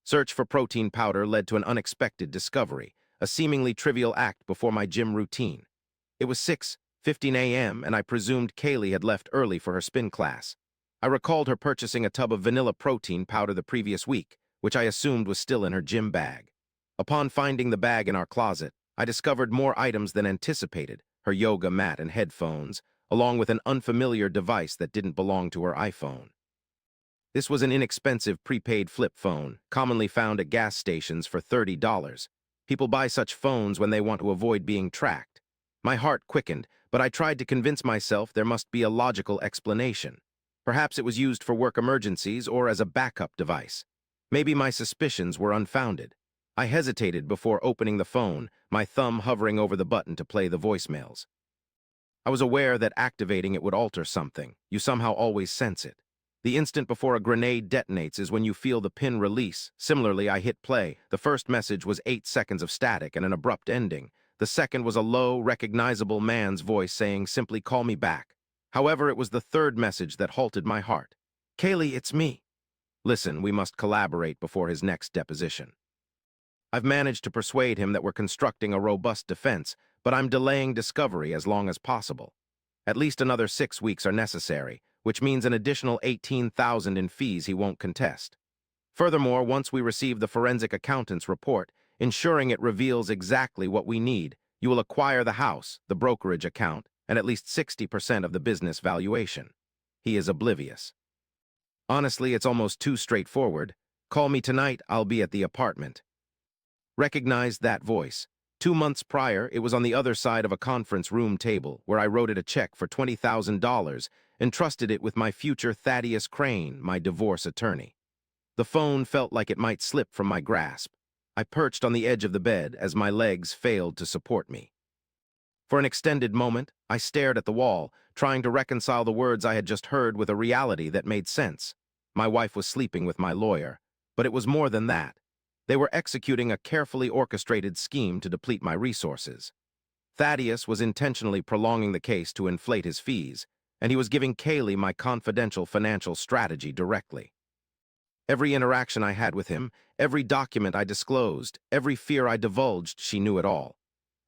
Search for protein powder led to an unexpected discovery, a seemingly trivial act before my gym routine. It was 6:15 a.m., and I presumed Kaylee had left early for her spin class. I recalled her purchasing a tub of vanilla protein powder the previous week, which I assumed was still in her gym bag. Upon finding the bag in our closet, I discovered more items than anticipated, her yoga mat and headphones, along with an unfamiliar device that didn't belong to her iPhone. This was an inexpensive prepaid flip phone, commonly found at gas stations for $30. People buy such phones when they want to avoid being tracked. My heart quickened, but I tried to convince myself there must be a logical explanation. Perhaps it was used for work emergencies or as a backup device. Maybe my suspicions were unfounded. I hesitated before opening the phone, my thumb hovering over the button to play the voicemails. I was aware that activating it would alter something. You somehow always sense it. The instant before a grenade detonates is when you feel the pin release. Similarly, I hit play. The first message was 8 seconds of static and an abrupt ending. The second was a low, recognizable man's voice saying, "Simply call me back." However, it was the third message that halted my heart. "Kaylee, it's me." "Listen, we must collaborate before his next deposition. I've managed to persuade him that we're constructing a robust defense, but I'm delaying discovery as long as possible. At least another 6 weeks are necessary, which means an additional $18,000 in fees he won't contest. Furthermore, once we receive the forensic accountant's report, ensuring it reveals exactly what we need, you will acquire the house, the brokerage account, and at least 60% of the business valuation. He is oblivious. Honestly, it's almost too straightforward. Call me tonight, I'll be at the apartment. Recognized that voice. 2 months prior, it was on the other side of a conference room table where I wrote it a check for $20,000 and trusted it with my future Thaddeus Crane, my divorce attorney. The phone felt like it might slip from my grasp. I perched on the edge of the bed as my legs failed to support me. For an extended moment, I stared at the wall, trying to reconcile the words I had just heard with a reality that made sense. My wife was sleeping with my lawyer, but it was more than that. They were executing a carefully orchestrated scheme to deplete my resources. Thaddeus was intentionally prolonging the case to inflate his fees, and he was giving Kaylee my confidential financial strategy directly. Every interaction I had with him, every document I disclosed, every fear I divulged, she knew it all.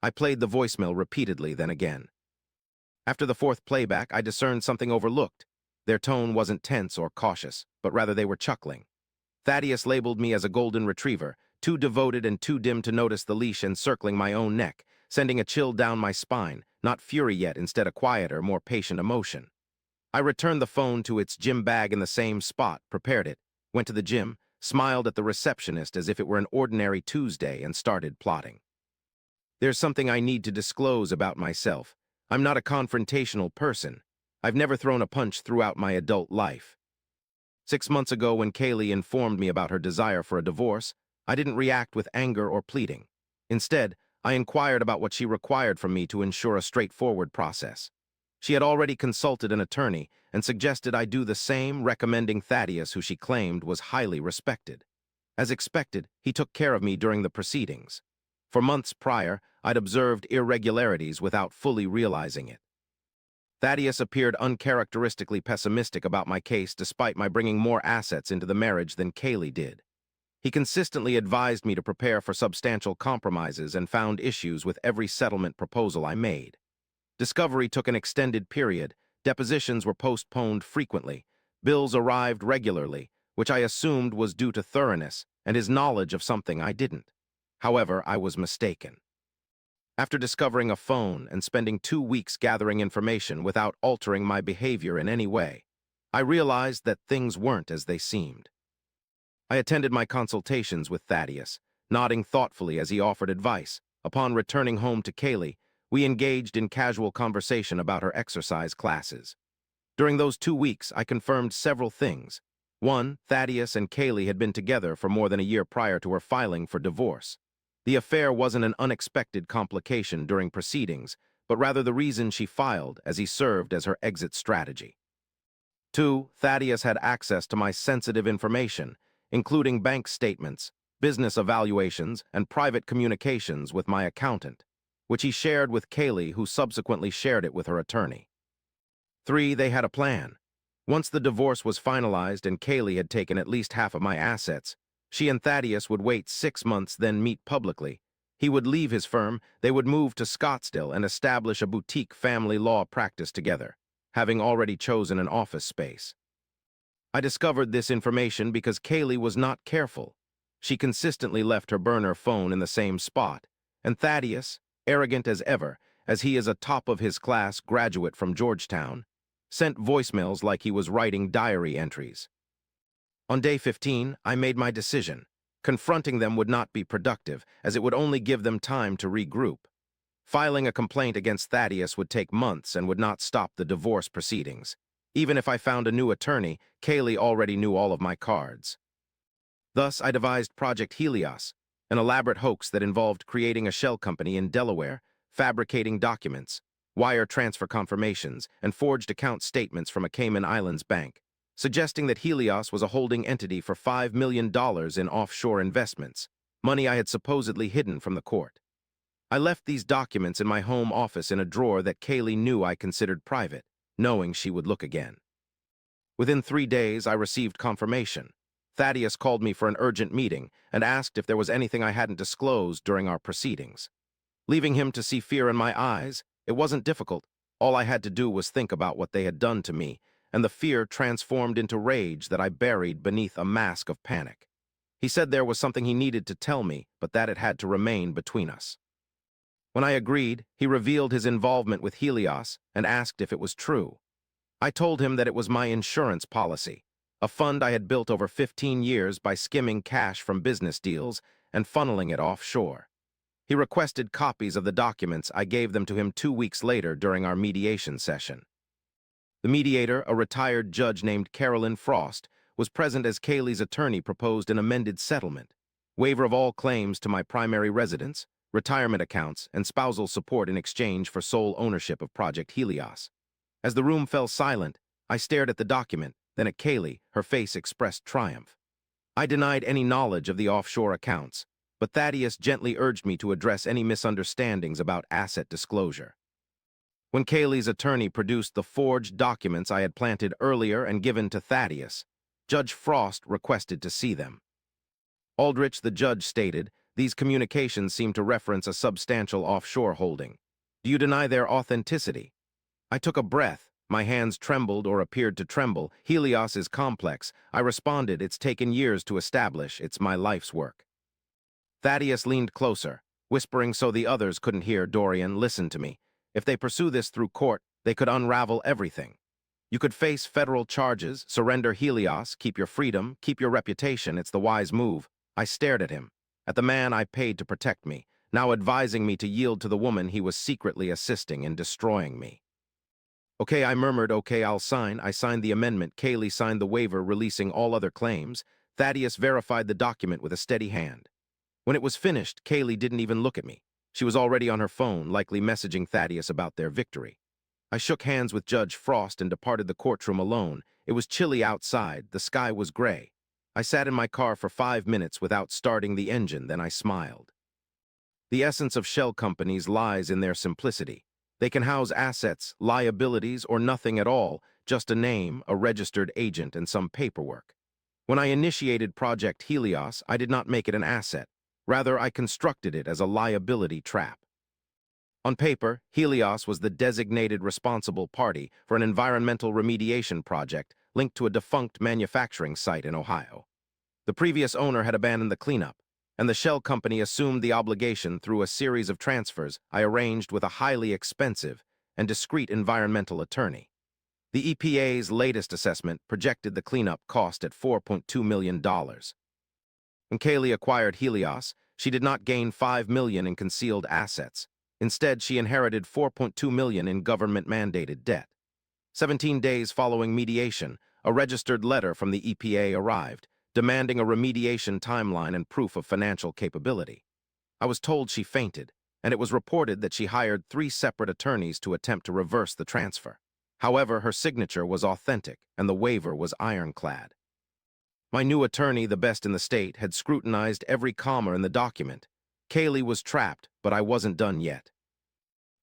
I played the voicemail repeatedly, then again. After the fourth playback, I discerned something overlooked. Their tone wasn't tense or cautious, but rather they were chuckling. Thaddeus labeled me as a golden retriever, too devoted and too dim to notice the leash encircling my own neck, sending a chill down my spine, not fury yet, instead a quieter, more patient emotion. I returned the phone to its gym bag in the same spot, prepared it, went to the gym, smiled at the receptionist as if it were an ordinary Tuesday, and started plotting. There's something I need to disclose about myself. I'm not a confrontational person. I've never thrown a punch throughout my adult life. 6 months ago, when Kaylee informed me about her desire for a divorce, I didn't react with anger or pleading. Instead, I inquired about what she required from me to ensure a straightforward process. She had already consulted an attorney and suggested I do the same, recommending Thaddeus, who she claimed was highly respected. As expected, he took care of me during the proceedings. For months prior, I'd observed irregularities without fully realizing it. Thaddeus appeared uncharacteristically pessimistic about my case despite my bringing more assets into the marriage than Kaylee did. He consistently advised me to prepare for substantial compromises and found issues with every settlement proposal I made. Discovery took an extended period, depositions were postponed frequently, bills arrived regularly, which I assumed was due to thoroughness and his knowledge of something I didn't. However, I was mistaken. After discovering a phone and spending 2 weeks gathering information without altering my behavior in any way, I realized that things weren't as they seemed. I attended my consultations with Thaddeus, nodding thoughtfully as he offered advice. Upon returning home to Kaylee, we engaged in casual conversation about her exercise classes. During those 2 weeks, I confirmed several things. 1, Thaddeus and Kaylee had been together for more than a year prior to her filing for divorce. The affair wasn't an unexpected complication during proceedings, but rather the reason she filed, as he served as her exit strategy. 2, Thaddeus had access to my sensitive information, including bank statements, business evaluations, and private communications with my accountant, which he shared with Kaylee, who subsequently shared it with her attorney. 3, they had a plan. Once the divorce was finalized and Kaylee had taken at least half of my assets, She and Thaddeus would wait 6 months, then meet publicly. He would leave his firm, they would move to Scottsdale and establish a boutique family law practice together, having already chosen an office space. I discovered this information because Kaylee was not careful. She consistently left her burner phone in the same spot, and Thaddeus, arrogant as ever, as he is a top-of-his-class graduate from Georgetown, sent voicemails like he was writing diary entries. On day 15, I made my decision. Confronting them would not be productive, as it would only give them time to regroup. Filing a complaint against Thaddeus would take months and would not stop the divorce proceedings. Even if I found a new attorney, Kaylee already knew all of my cards. Thus, I devised Project Helios, an elaborate hoax that involved creating a shell company in Delaware, fabricating documents, wire transfer confirmations, and forged account statements from a Cayman Islands bank, suggesting that Helios was a holding entity for $5 million in offshore investments, money I had supposedly hidden from the court. I left these documents in my home office in a drawer that Kaylee knew I considered private, knowing she would look again. Within 3 days, I received confirmation. Thaddeus called me for an urgent meeting and asked if there was anything I hadn't disclosed during our proceedings. Leaving him to see fear in my eyes, it wasn't difficult. All I had to do was think about what they had done to me, and the fear transformed into rage that I buried beneath a mask of panic. He said there was something he needed to tell me, but that it had to remain between us. When I agreed, he revealed his involvement with Helios and asked if it was true. I told him that it was my insurance policy, a fund I had built over 15 years by skimming cash from business deals and funneling it offshore. He requested copies of the documents. I gave them to him 2 weeks later during our mediation session. The mediator, a retired judge named Carolyn Frost, was present as Kaylee's attorney proposed an amended settlement, waiver of all claims to my primary residence, retirement accounts, and spousal support in exchange for sole ownership of Project Helios. As the room fell silent, I stared at the document, then at Kaylee. Her face expressed triumph. I denied any knowledge of the offshore accounts, but Thaddeus gently urged me to address any misunderstandings about asset disclosure. When Kaylee's attorney produced the forged documents I had planted earlier and given to Thaddeus, Judge Frost requested to see them. Aldrich, the judge, stated, "These communications seem to reference a substantial offshore holding. Do you deny their authenticity?" I took a breath. My hands trembled or appeared to tremble. Helios is complex. I responded, "It's taken years to establish. It's my life's work." Thaddeus leaned closer, whispering so the others couldn't hear. "Dorian, listen to me. If they pursue this through court, they could unravel everything. You could face federal charges, surrender Helios, keep your freedom, keep your reputation. It's the wise move." I stared at him, at the man I paid to protect me, now advising me to yield to the woman he was secretly assisting in destroying me. "Okay," I murmured. "Okay, I'll sign." I signed the amendment. Kaylee signed the waiver releasing all other claims. Thaddeus verified the document with a steady hand. When it was finished, Kaylee didn't even look at me. She was already on her phone, likely messaging Thaddeus about their victory. I shook hands with Judge Frost and departed the courtroom alone. It was chilly outside. The sky was gray. I sat in my car for 5 minutes without starting the engine, then I smiled. The essence of shell companies lies in their simplicity. They can house assets, liabilities, or nothing at all, just a name, a registered agent, and some paperwork. When I initiated Project Helios, I did not make it an asset. Rather, I constructed it as a liability trap. On paper, Helios was the designated responsible party for an environmental remediation project linked to a defunct manufacturing site in Ohio. The previous owner had abandoned the cleanup, and the shell company assumed the obligation through a series of transfers I arranged with a highly expensive and discreet environmental attorney. The EPA's latest assessment projected the cleanup cost at $4.2 million. When Kaylee acquired Helios, she did not gain $5 million in concealed assets. Instead, she inherited $4.2 million in government-mandated debt. 17 days following mediation, a registered letter from the EPA arrived, demanding a remediation timeline and proof of financial capability. I was told she fainted, and it was reported that she hired 3 separate attorneys to attempt to reverse the transfer. However, her signature was authentic, and the waiver was ironclad. My new attorney, the best in the state, had scrutinized every comma in the document. Kaylee was trapped, but I wasn't done yet.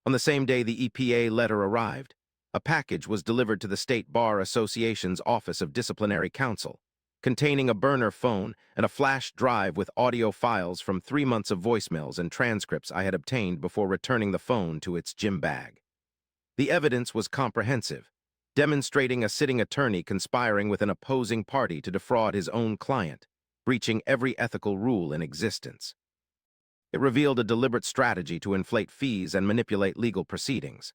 On the same day the EPA letter arrived, a package was delivered to the State Bar Association's Office of Disciplinary Counsel, containing a burner phone and a flash drive with audio files from 3 months of voicemails and transcripts I had obtained before returning the phone to its gym bag. The evidence was comprehensive, demonstrating a sitting attorney conspiring with an opposing party to defraud his own client, breaching every ethical rule in existence. It revealed a deliberate strategy to inflate fees and manipulate legal proceedings.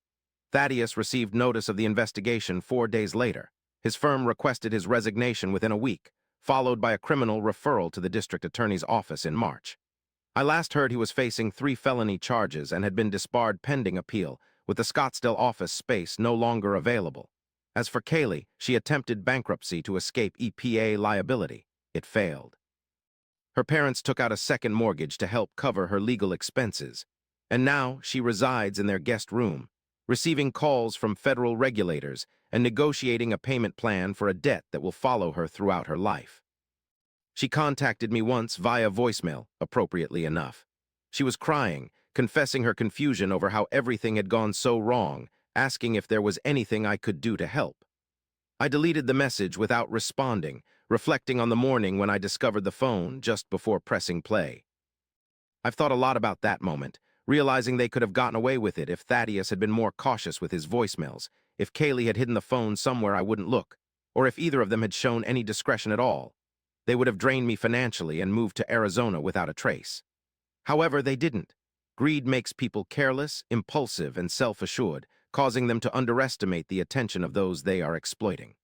Thaddeus received notice of the investigation 4 days later. His firm requested his resignation within a week, followed by a criminal referral to the district attorney's office in March. I last heard he was facing 3 felony charges and had been disbarred pending appeal, with the Scottsdale office space no longer available. As for Kaylee, she attempted bankruptcy to escape EPA liability. It failed. Her parents took out a second mortgage to help cover her legal expenses, and now she resides in their guest room, receiving calls from federal regulators and negotiating a payment plan for a debt that will follow her throughout her life. She contacted me once via voicemail, appropriately enough. She was crying, confessing her confusion over how everything had gone so wrong, asking if there was anything I could do to help. I deleted the message without responding, reflecting on the morning when I discovered the phone just before pressing play. I've thought a lot about that moment, realizing they could have gotten away with it if Thaddeus had been more cautious with his voicemails, if Kaylee had hidden the phone somewhere I wouldn't look, or if either of them had shown any discretion at all. They would have drained me financially and moved to Arizona without a trace. However, they didn't. Greed makes people careless, impulsive, and self-assured, causing them to underestimate the attention of those they are exploiting.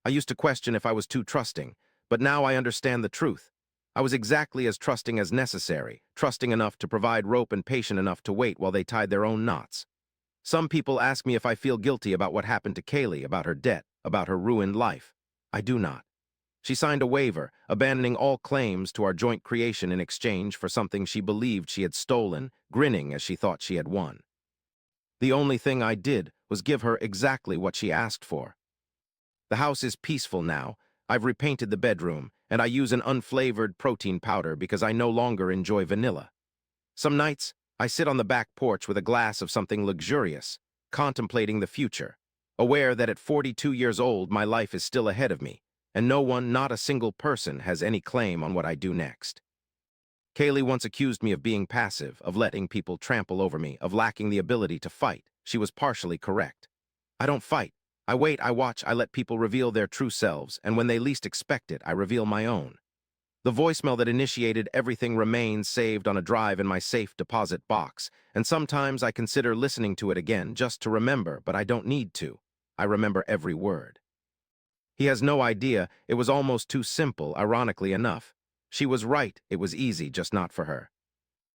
I used to question if I was too trusting, but now I understand the truth. I was exactly as trusting as necessary, trusting enough to provide rope and patient enough to wait while they tied their own knots. Some people ask me if I feel guilty about what happened to Kaylee, about her debt, about her ruined life. I do not. She signed a waiver, abandoning all claims to our joint creation in exchange for something she believed she had stolen, grinning as she thought she had won. The only thing I did was give her exactly what she asked for. The house is peaceful now. I've repainted the bedroom, and I use an unflavored protein powder because I no longer enjoy vanilla. Some nights, I sit on the back porch with a glass of something luxurious, contemplating the future, aware that at 42 years old my life is still ahead of me, and no one, not a single person, has any claim on what I do next. Kaylee once accused me of being passive, of letting people trample over me, of lacking the ability to fight. She was partially correct. I don't fight. I wait, I watch, I let people reveal their true selves, and when they least expect it, I reveal my own. The voicemail that initiated everything remains saved on a drive in my safe deposit box, and sometimes I consider listening to it again just to remember, but I don't need to. I remember every word. He has no idea, it was almost too simple, ironically enough. She was right, it was easy, just not for her.